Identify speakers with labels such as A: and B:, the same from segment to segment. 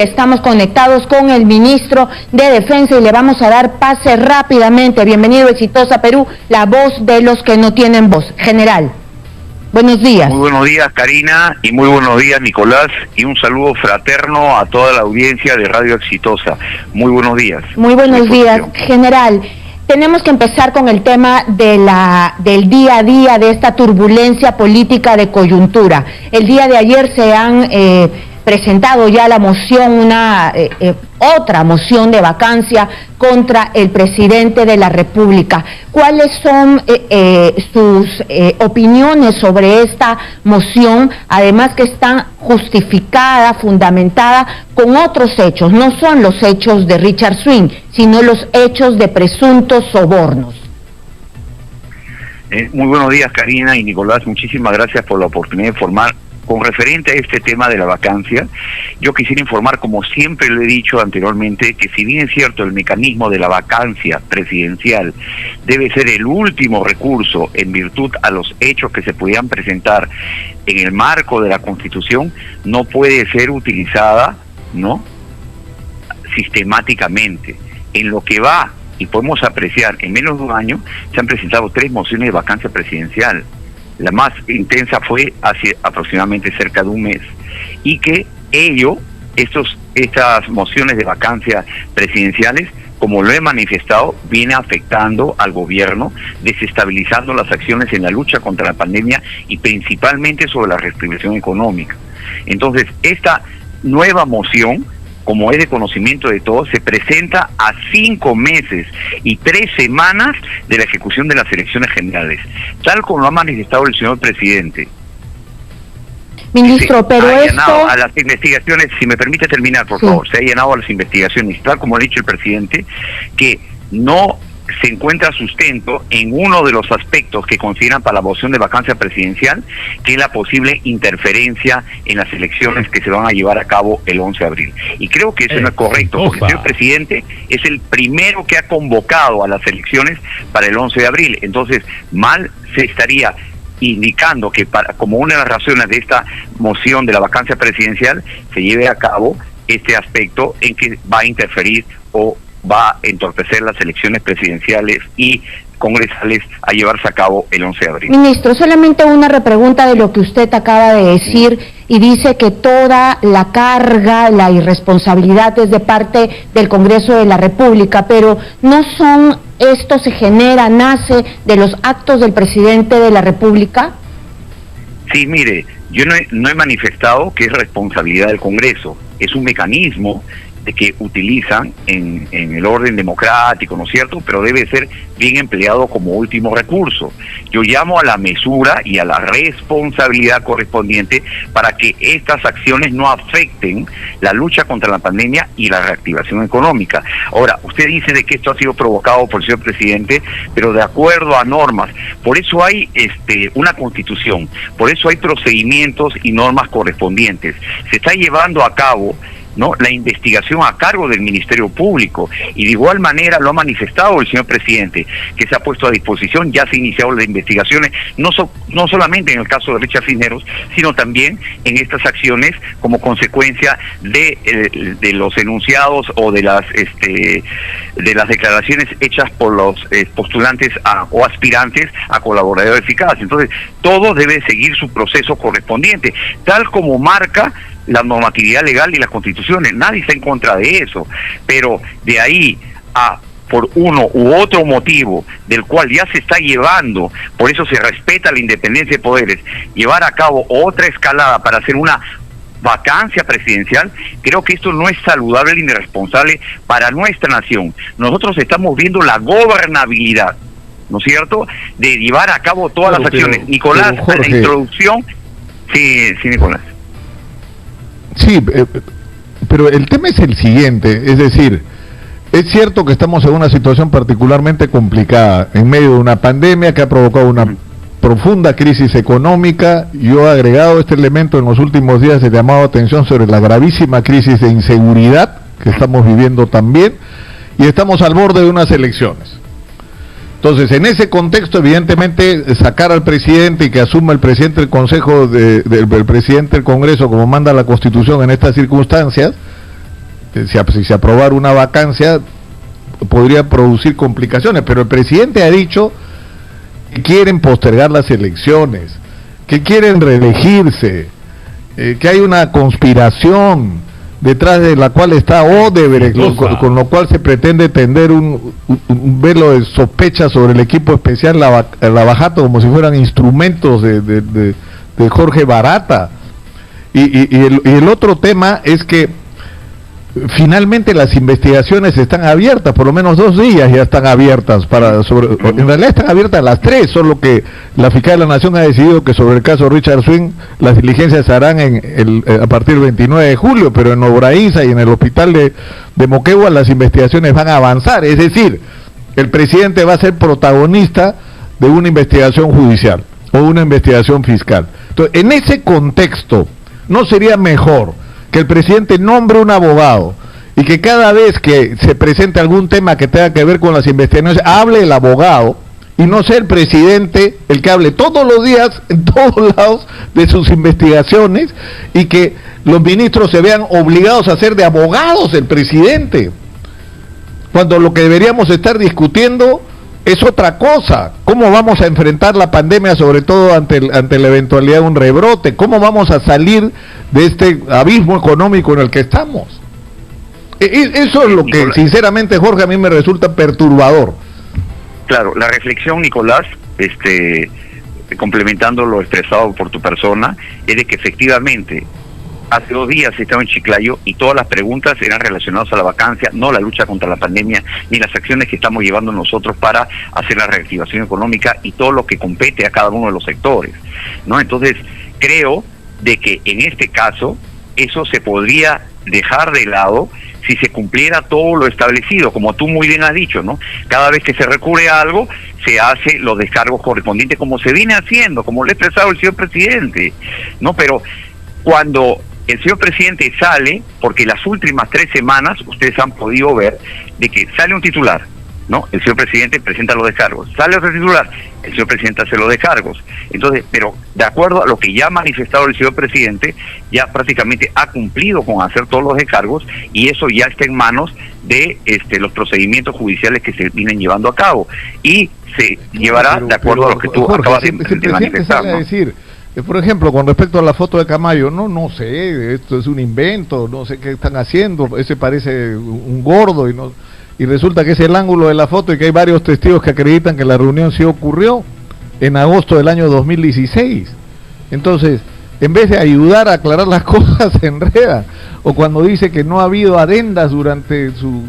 A: Estamos conectados con el ministro de Defensa y le vamos a dar pase rápidamente. Bienvenido, Exitosa Perú, la voz de los que no tienen voz. General, buenos días.
B: Muy buenos días, Karina, y muy buenos días, Nicolás, y un saludo fraterno a toda la audiencia de Radio Exitosa. Muy buenos días.
A: Muy buenos días, general. Tenemos que empezar con el tema del día a día, de esta turbulencia política de coyuntura. El día de ayer se han presentado ya la moción, otra moción de vacancia contra el presidente de la República. ¿Cuáles son sus opiniones sobre esta moción? Además que está justificada, fundamentada con otros hechos, no son los hechos de Richard Swing, sino los hechos de presuntos sobornos.
B: Muy buenos días, Karina y Nicolás, muchísimas gracias por la oportunidad de informar. Con referente a este tema de la vacancia, yo quisiera informar, como siempre lo he dicho anteriormente, que si bien es cierto el mecanismo de la vacancia presidencial debe ser el último recurso en virtud a los hechos que se podían presentar en el marco de la Constitución, no puede ser utilizada, ¿no?, sistemáticamente. En lo que va, y podemos apreciar, en menos de un año se han presentado 3 mociones de vacancia presidencial. La más intensa fue hace aproximadamente cerca de un mes, y que estas mociones de vacancia presidenciales, como lo he manifestado, viene afectando al gobierno, desestabilizando las acciones en la lucha contra la pandemia y principalmente sobre la reactivación económica. Entonces, esta nueva moción, como es de conocimiento de todos, se presenta a 5 meses y 3 semanas de la ejecución de las elecciones generales, tal como lo ha manifestado el señor presidente.
A: Ministro, pero esto...
B: a las investigaciones, si me permite terminar, por favor, se ha llenado a las investigaciones, tal como ha dicho el presidente, que no se encuentra sustento en uno de los aspectos que consideran para la moción de vacancia presidencial, que es la posible interferencia en las elecciones que se van a llevar a cabo el 11 de abril. Y creo que eso no es correcto, porque el señor presidente es el primero que ha convocado a las elecciones para el 11 de abril. Entonces, mal se estaría indicando que como una de las razones de esta moción de la vacancia presidencial se lleve a cabo este aspecto en que va a interferir o va a entorpecer las elecciones presidenciales y congresales a llevarse a cabo el 11 de abril.
A: Ministro, solamente una repregunta de lo que usted acaba de decir, y dice que toda la carga, la irresponsabilidad es de parte del Congreso de la República, pero ¿no esto se genera, nace de los actos del presidente de la República?
B: Sí, mire, yo no he manifestado que es responsabilidad del Congreso, es un mecanismo que utilizan en el orden democrático, ¿no es cierto?, pero debe ser bien empleado como último recurso. Yo llamo a la mesura y a la responsabilidad correspondiente para que estas acciones no afecten la lucha contra la pandemia y la reactivación económica. Ahora, usted dice de que esto ha sido provocado por el señor presidente, pero de acuerdo a normas. Por eso hay una constitución, por eso hay procedimientos y normas correspondientes. Se está llevando a cabo, ¿no?, la investigación a cargo del Ministerio Público, y de igual manera lo ha manifestado el señor presidente, que se ha puesto a disposición, ya se iniciaron las investigaciones, no solamente en el caso de Richard Cisneros, sino también en estas acciones como consecuencia de los enunciados o de las declaraciones hechas por los postulantes o aspirantes a colaborador eficaz. Entonces, todo debe seguir su proceso correspondiente, tal como marca la normatividad legal y las constituciones. Nadie está en contra de eso, pero de ahí a, por uno u otro motivo del cual ya se está llevando, por eso se respeta la independencia de poderes, llevar a cabo otra escalada para hacer una vacancia presidencial, creo que esto no es saludable ni responsable para nuestra nación. Nosotros estamos viendo la gobernabilidad, ¿no es cierto?, de llevar a cabo todas las acciones. Nicolás, en la introducción, sí, Nicolás.
C: Sí, pero el tema es el siguiente, es decir, es cierto que estamos en una situación particularmente complicada, en medio de una pandemia que ha provocado una profunda crisis económica. Yo he agregado este elemento en los últimos días, he llamado atención sobre la gravísima crisis de inseguridad que estamos viviendo también, y estamos al borde de unas elecciones. Entonces, en ese contexto, evidentemente, sacar al presidente y que asuma el presidente del presidente del Congreso, como manda la Constitución en estas circunstancias, si se aprobara una vacancia, podría producir complicaciones, pero el presidente ha dicho que quieren postergar las elecciones, que quieren reelegirse, que hay una conspiración detrás de la cual está Odebrecht, con lo cual se pretende tender un velo de sospecha sobre el equipo especial Lavajato, como si fueran instrumentos de Jorge Barata. Y el otro tema es que finalmente las investigaciones están abiertas, por lo menos 2 días ya están abiertas, en realidad están abiertas las 3, solo que la fiscal de la Nación ha decidido que sobre el caso Richard Swing las diligencias se harán a partir del 29 de julio, pero en Obraiza y en el hospital de Moquegua las investigaciones van a avanzar, es decir, el presidente va a ser protagonista de una investigación judicial o una investigación fiscal. Entonces, en ese contexto, ¿no sería mejor que el presidente nombre un abogado y que cada vez que se presente algún tema que tenga que ver con las investigaciones, hable el abogado y no sea el presidente el que hable todos los días, en todos lados, de sus investigaciones, y que los ministros se vean obligados a ser de abogados del presidente, cuando lo que deberíamos estar discutiendo es otra cosa? ¿Cómo vamos a enfrentar la pandemia, sobre todo ante la eventualidad de un rebrote? ¿Cómo vamos a salir de este abismo económico en el que estamos? Eso es lo que, sinceramente, Jorge, a mí me resulta perturbador.
B: Claro, la reflexión, Nicolás, complementando lo expresado por tu persona, es de que efectivamente hace 2 días estaba en Chiclayo y todas las preguntas eran relacionadas a la vacancia, no la lucha contra la pandemia, ni las acciones que estamos llevando nosotros para hacer la reactivación económica y todo lo que compete a cada uno de los sectores, ¿no? Entonces, creo de que en este caso eso se podría dejar de lado si se cumpliera todo lo establecido, como tú muy bien has dicho, ¿no? Cada vez que se recurre a algo, se hace los descargos correspondientes, como se viene haciendo, como lo ha expresado el señor presidente, ¿no? Pero cuando el señor presidente sale, porque las últimas 3 semanas ustedes han podido ver de que sale un titular, ¿no? El señor presidente presenta los descargos, sale otro titular, el señor presidente hace los descargos. Entonces, pero de acuerdo a lo que ya ha manifestado el señor presidente, ya prácticamente ha cumplido con hacer todos los descargos y eso ya está en manos de los procedimientos judiciales que se vienen llevando a cabo y se llevará de acuerdo a lo que tú
C: Jorge,
B: acabas de manifestar, ¿no?
C: Decir, por ejemplo, con respecto a la foto de Camayo, no sé, esto es un invento, no sé qué están haciendo, ese parece un gordo y resulta que es el ángulo de la foto y que hay varios testigos que acreditan que la reunión sí ocurrió en agosto del año 2016. Entonces, en vez de ayudar a aclarar las cosas, se enreda. O cuando dice que no ha habido adendas durante su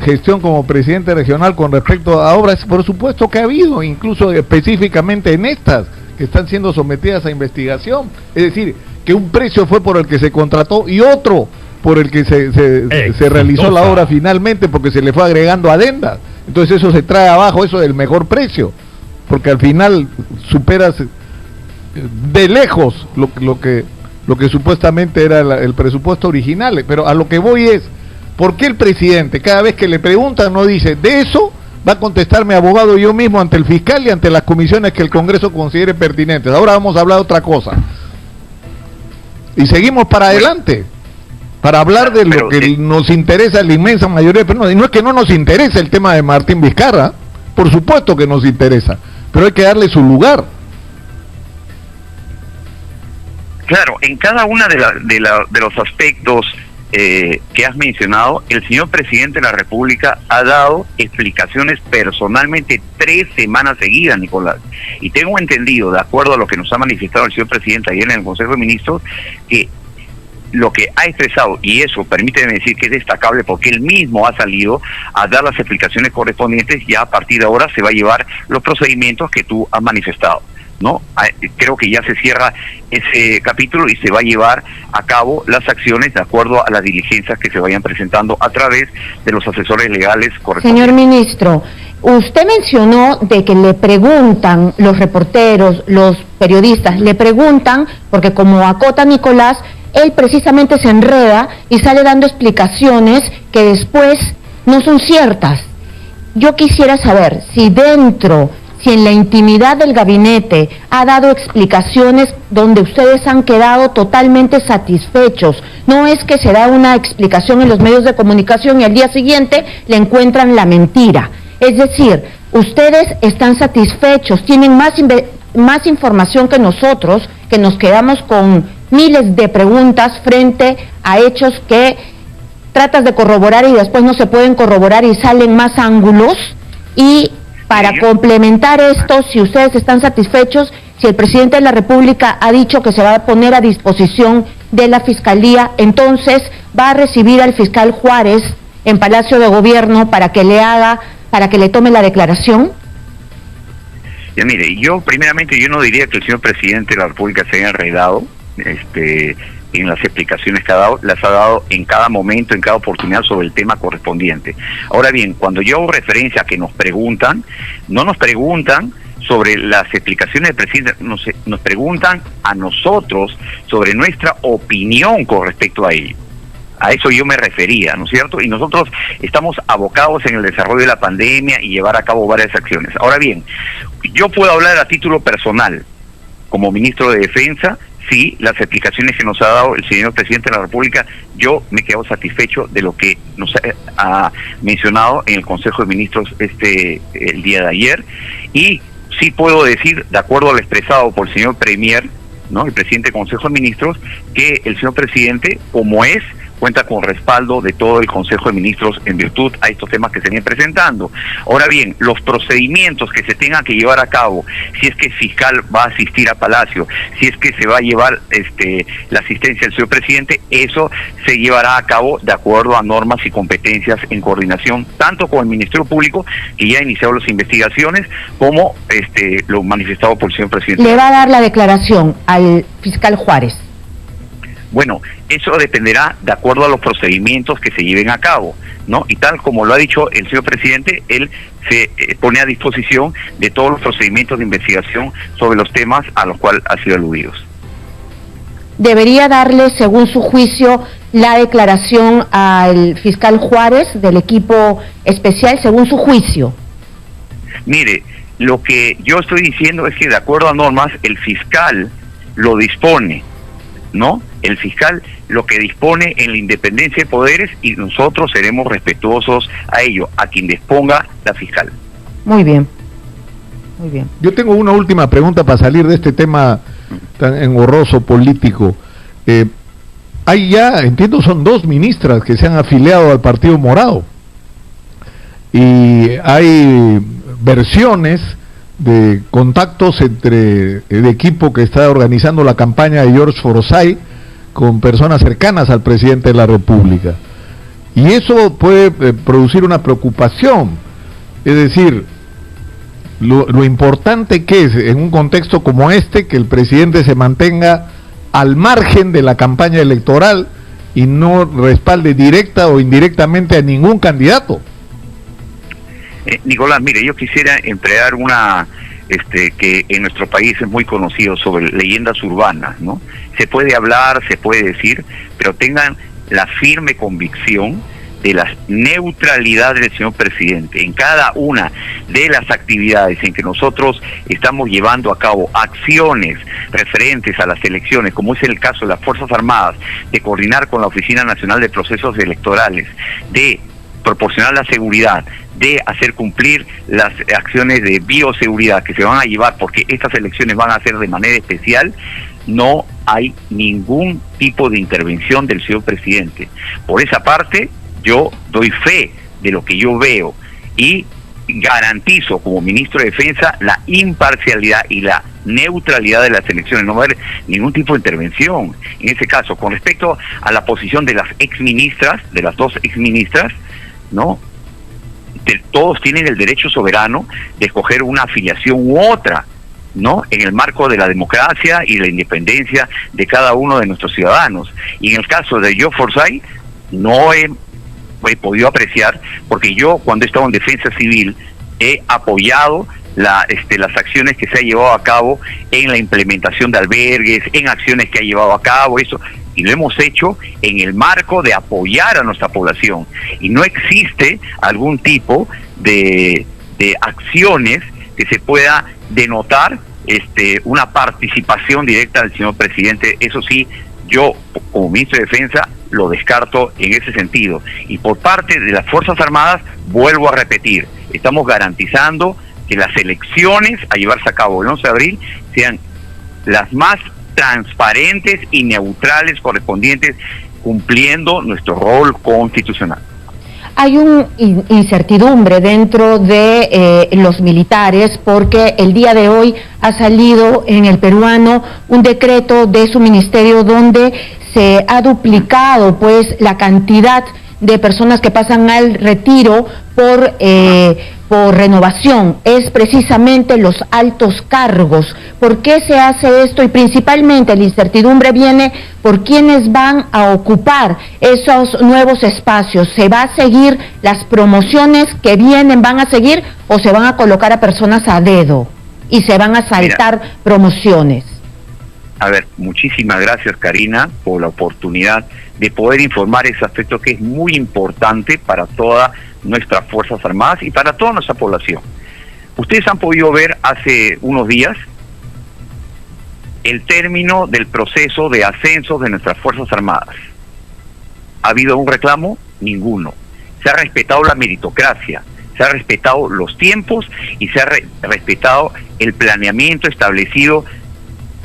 C: gestión como presidente regional con respecto a obras, por supuesto que ha habido, incluso específicamente en estas que están siendo sometidas a investigación. Es decir, que un precio fue por el que se contrató y otro por el que se realizó la obra finalmente, porque se le fue agregando adendas. Entonces eso se trae abajo, eso del mejor precio, porque al final superas de lejos lo que supuestamente era el presupuesto original. Pero a lo que voy es, ¿por qué el presidente cada vez que le preguntan no dice, de eso va a contestar mi abogado yo mismo ante el fiscal y ante las comisiones que el Congreso considere pertinentes? Ahora vamos a hablar de otra cosa y seguimos para adelante para hablar de lo que nos interesa la inmensa mayoría, pero no es que no nos interese el tema de Martín Vizcarra, por supuesto que nos interesa, pero hay que darle su lugar.
B: Claro, en cada una de los aspectos que has mencionado, el señor presidente de la República ha dado explicaciones personalmente 3 semanas seguidas, Nicolás, y tengo entendido, de acuerdo a lo que nos ha manifestado el señor presidente ayer en el Consejo de Ministros, que lo que ha expresado, y eso permíteme decir que es destacable porque él mismo ha salido a dar las explicaciones correspondientes, ya a partir de ahora se va a llevar los procedimientos que tú has manifestado, ¿no? Creo que ya se cierra ese capítulo y se va a llevar a cabo las acciones de acuerdo a las diligencias que se vayan presentando a través de los asesores legales correspondientes.
A: Señor ministro, usted mencionó de que le preguntan los reporteros, los periodistas, le preguntan, porque como acota Nicolás, él precisamente se enreda y sale dando explicaciones que después no son ciertas. Yo quisiera saber si dentro si en la intimidad del gabinete ha dado explicaciones donde ustedes han quedado totalmente satisfechos. No es que se da una explicación en los medios de comunicación y al día siguiente le encuentran la mentira. Es decir, ustedes están satisfechos, tienen más información que nosotros, que nos quedamos con miles de preguntas frente a hechos que tratas de corroborar y después no se pueden corroborar y salen más ángulos. Y para complementar esto, si ustedes están satisfechos, si el presidente de la República ha dicho que se va a poner a disposición de la Fiscalía, entonces va a recibir al fiscal Juárez en Palacio de Gobierno para que le tome la declaración.
B: Ya mire, yo no diría que el señor presidente de la República se haya enredado en las explicaciones que ha dado, las ha dado en cada momento, en cada oportunidad sobre el tema correspondiente. Ahora bien, cuando yo hago referencia a que nos preguntan, no nos preguntan sobre las explicaciones del presidente, nos preguntan a nosotros sobre nuestra opinión con respecto a ello. A eso yo me refería, ¿no es cierto? Y nosotros estamos abocados en el desarrollo de la pandemia y llevar a cabo varias acciones. Ahora bien, yo puedo hablar a título personal, como ministro de Defensa. Sí, las explicaciones que nos ha dado el señor presidente de la República, yo me quedo satisfecho de lo que nos ha mencionado en el Consejo de Ministros el día de ayer, y sí puedo decir, de acuerdo al expresado por el señor Premier, ¿no?, el presidente del Consejo de Ministros, que el señor presidente, como cuenta con respaldo de todo el Consejo de Ministros en virtud a estos temas que se vienen presentando. Ahora bien, los procedimientos que se tengan que llevar a cabo, si es que el fiscal va a asistir a Palacio, si es que se va a llevar la asistencia del señor presidente, eso se llevará a cabo de acuerdo a normas y competencias en coordinación, tanto con el Ministerio Público, que ya ha iniciado las investigaciones, como lo manifestado por el señor presidente.
A: ¿Le va a dar la declaración al fiscal Juárez?
B: Bueno, eso dependerá de acuerdo a los procedimientos que se lleven a cabo, ¿no? Y tal como lo ha dicho el señor presidente, él se pone a disposición de todos los procedimientos de investigación sobre los temas a los cuales ha sido aludidos.
A: ¿Debería darle, según su juicio, la declaración al fiscal Juárez del equipo especial, según su juicio?
B: Mire, lo que yo estoy diciendo es que de acuerdo a normas, el fiscal lo dispone, ¿no? El fiscal lo que dispone en la independencia de poderes, y nosotros seremos respetuosos a ello, a quien disponga la fiscal.
A: Muy bien, muy bien.
C: Yo tengo una última pregunta para salir de este tema tan engorroso político. Hay ya, entiendo, son 2 ministras que se han afiliado al Partido Morado, y hay versiones de contactos entre el equipo que está organizando la campaña de George Forsyth con personas cercanas al presidente de la República, y eso puede producir una preocupación. Es decir, lo importante que es en un contexto como que el presidente se mantenga al margen de la campaña electoral y no respalde directa o indirectamente a ningún candidato.
B: Nicolás, mire, yo quisiera emplear una que en nuestro país es muy conocido, sobre leyendas urbanas, ¿no? Se puede hablar, se puede decir, pero tengan la firme convicción de la neutralidad del señor presidente en cada una de las actividades en que nosotros estamos llevando a cabo acciones referentes a las elecciones, como es el caso de las Fuerzas Armadas, de coordinar con la Oficina Nacional de Procesos Electorales, de proporcionar la seguridad, de hacer cumplir las acciones de bioseguridad que se van a llevar, porque estas elecciones van a ser de manera especial. No hay ningún tipo de intervención del señor presidente. Por esa parte, yo doy fe de lo que yo veo y garantizo como ministro de Defensa la imparcialidad y la neutralidad de las elecciones. No va a haber ningún tipo de intervención en ese caso. Con respecto a la posición de las exministras, de las 2 exministras, ¿no? Todos tienen el derecho soberano de escoger una afiliación u otra, ¿no?, en el marco de la democracia y la independencia de cada uno de nuestros ciudadanos. Y en el caso de Joe Forsyth, no he podido apreciar, porque yo, cuando he estado en defensa civil, he apoyado las acciones que se ha llevado a cabo en la implementación de albergues, en acciones que ha llevado a cabo, eso, y lo hemos hecho en el marco de apoyar a nuestra población, y no existe algún tipo de acciones que se pueda denotar una participación directa del señor presidente. Eso sí, yo como ministro de Defensa lo descarto en ese sentido. Y por parte de las Fuerzas Armadas, vuelvo a repetir, estamos garantizando que las elecciones a llevarse a cabo el 11 de abril sean las más transparentes y neutrales correspondientes, cumpliendo nuestro rol constitucional.
A: Hay una incertidumbre dentro de los militares porque el día de hoy ha salido en el peruano un decreto de su ministerio donde se ha duplicado pues la cantidad de personas que pasan al retiro por renovación. Es precisamente los altos cargos. ¿Por qué se hace esto? Y principalmente la incertidumbre viene por quienes van a ocupar esos nuevos espacios. ¿Se va a seguir las promociones que vienen, van a seguir, o se van a colocar a personas a dedo y se van a saltar promociones?
B: A ver, muchísimas gracias, Karina, por la oportunidad de poder informar ese aspecto que es muy importante para todas nuestras Fuerzas Armadas y para toda nuestra población. Ustedes han podido ver hace unos días el término del proceso de ascenso de nuestras Fuerzas Armadas. ¿Ha habido un reclamo? Ninguno. Se ha respetado la meritocracia, se ha respetado los tiempos y se ha respetado el planeamiento establecido.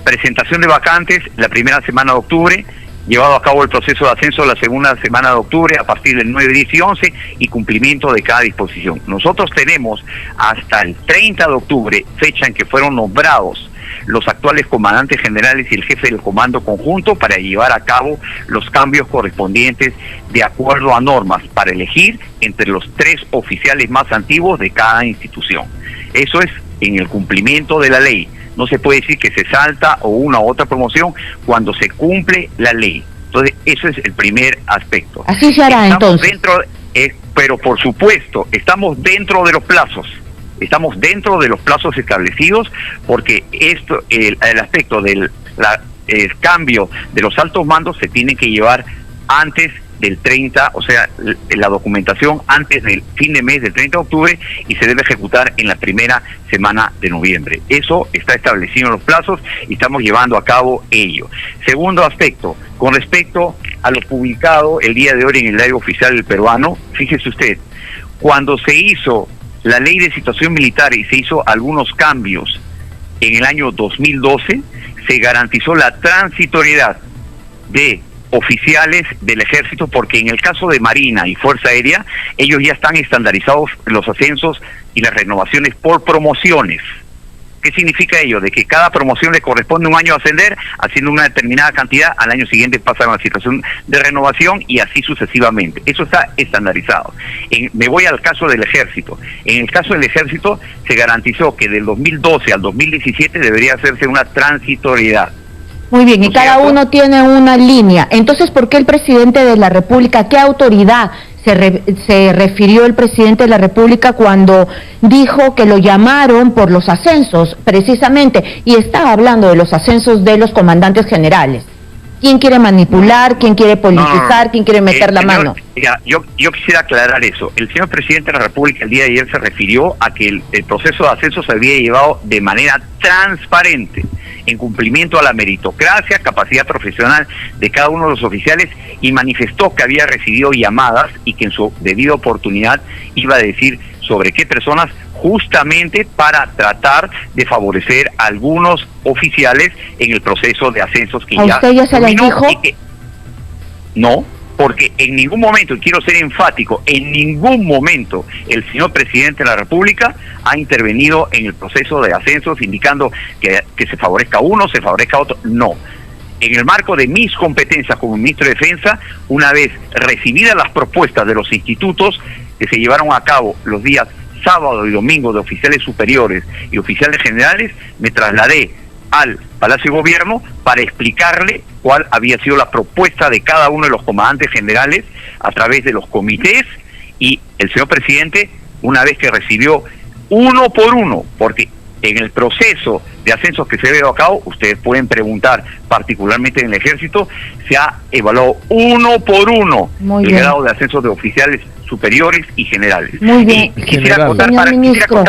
B: Presentación de vacantes la primera semana de octubre, llevado a cabo el proceso de ascenso la segunda semana de octubre a partir del 9, 10 y 11 y cumplimiento de cada disposición. Nosotros tenemos hasta el 30 de octubre, fecha en que fueron nombrados los actuales comandantes generales y el jefe del comando conjunto, para llevar a cabo los cambios correspondientes de acuerdo a normas para elegir entre los 3 oficiales más antiguos de cada institución. Eso es en el cumplimiento de la ley. No se puede decir que se salta o una u otra promoción cuando se cumple la ley. Entonces, eso es el primer aspecto.
A: Así se hará entonces.
B: Pero por supuesto, estamos dentro de los plazos. Estamos dentro de los plazos establecidos, porque esto, el aspecto del el cambio de los altos mandos se tiene que llevar antes del 30, o sea, la documentación antes del fin de mes del 30 de octubre, y se debe ejecutar en la primera semana de noviembre. Eso está establecido en los plazos y estamos llevando a cabo ello. Segundo aspecto, con respecto a lo publicado el día de hoy en el Diario Oficial del Peruano, fíjese usted, cuando se hizo la ley de situación militar y se hizo algunos cambios en el año 2012, se garantizó la transitoriedad de oficiales del ejército, porque en el caso de Marina y Fuerza Aérea, ellos ya están estandarizados los ascensos y las renovaciones por promociones. ¿Qué significa ello? De que cada promoción le corresponde un año ascender, haciendo una determinada cantidad, al año siguiente pasan a la situación de renovación y así sucesivamente. Eso está estandarizado. Me voy al caso del ejército. En el caso del ejército se garantizó que del 2012 al 2017 debería hacerse una transitoriedad.
A: Muy bien, y cada uno tiene una línea. Entonces, ¿por qué el presidente de la República, qué autoridad se refirió el presidente de la República cuando dijo que lo llamaron por los ascensos, precisamente, y estaba hablando de los ascensos de los comandantes generales? ¿Quién quiere manipular? ¿Quién quiere politizar? ¿Quién quiere meter la mano?
B: Yo quisiera aclarar eso. El señor presidente de la República el día de ayer se refirió a que el proceso de ascenso se había llevado de manera transparente, en cumplimiento a la meritocracia, capacidad profesional de cada uno de los oficiales, y manifestó que había recibido llamadas y que en su debida oportunidad iba a decir sobre qué personas, justamente para tratar de favorecer a algunos oficiales en el proceso de ascensos que
A: ¿A usted ya se les dijo?
B: No, porque en ningún momento, y quiero ser enfático, en ningún momento el señor presidente de la República ha intervenido en el proceso de ascensos indicando que se favorezca uno, se favorezca otro. No. En el marco de mis competencias como ministro de Defensa, una vez recibidas las propuestas de los institutos que se llevaron a cabo los días sábado y domingo de oficiales superiores y oficiales generales, me trasladé al Palacio de Gobierno para explicarle cuál había sido la propuesta de cada uno de los comandantes generales a través de los comités, y el señor presidente, una vez que recibió uno por uno, porque En el proceso de ascensos que se ha llevado a cabo, ustedes pueden preguntar, particularmente en el Ejército, se ha evaluado uno por uno el grado de ascensos de oficiales superiores y generales.
A: Muy bien.
B: Y quisiera contar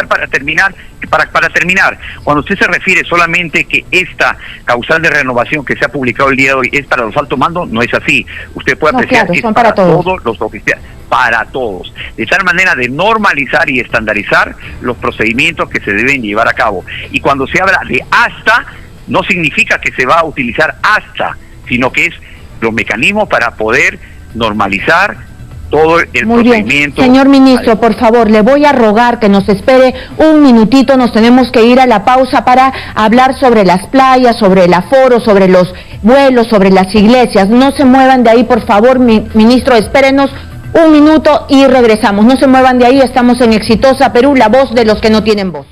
B: para terminar, cuando usted se refiere solamente que esta causal de renovación que se ha publicado el día de hoy es para los altos mandos, no es así. Usted puede apreciar que es para todos los oficiales, para todos, de tal manera de normalizar y estandarizar los procedimientos que se deben llevar a cabo. Y cuando se habla de hasta, no significa que se va a utilizar hasta, sino que es los mecanismos para poder normalizar todo el procedimiento.
A: Bien. Señor ministro, por favor, le voy a rogar que nos espere un minutito, nos tenemos que ir a la pausa para hablar sobre las playas, sobre el aforo, sobre los vuelos, sobre las iglesias. No se muevan de ahí, por favor, ministro, espérenos un minuto y regresamos. No se muevan de ahí, estamos en Exitosa Perú, la voz de los que no tienen voz.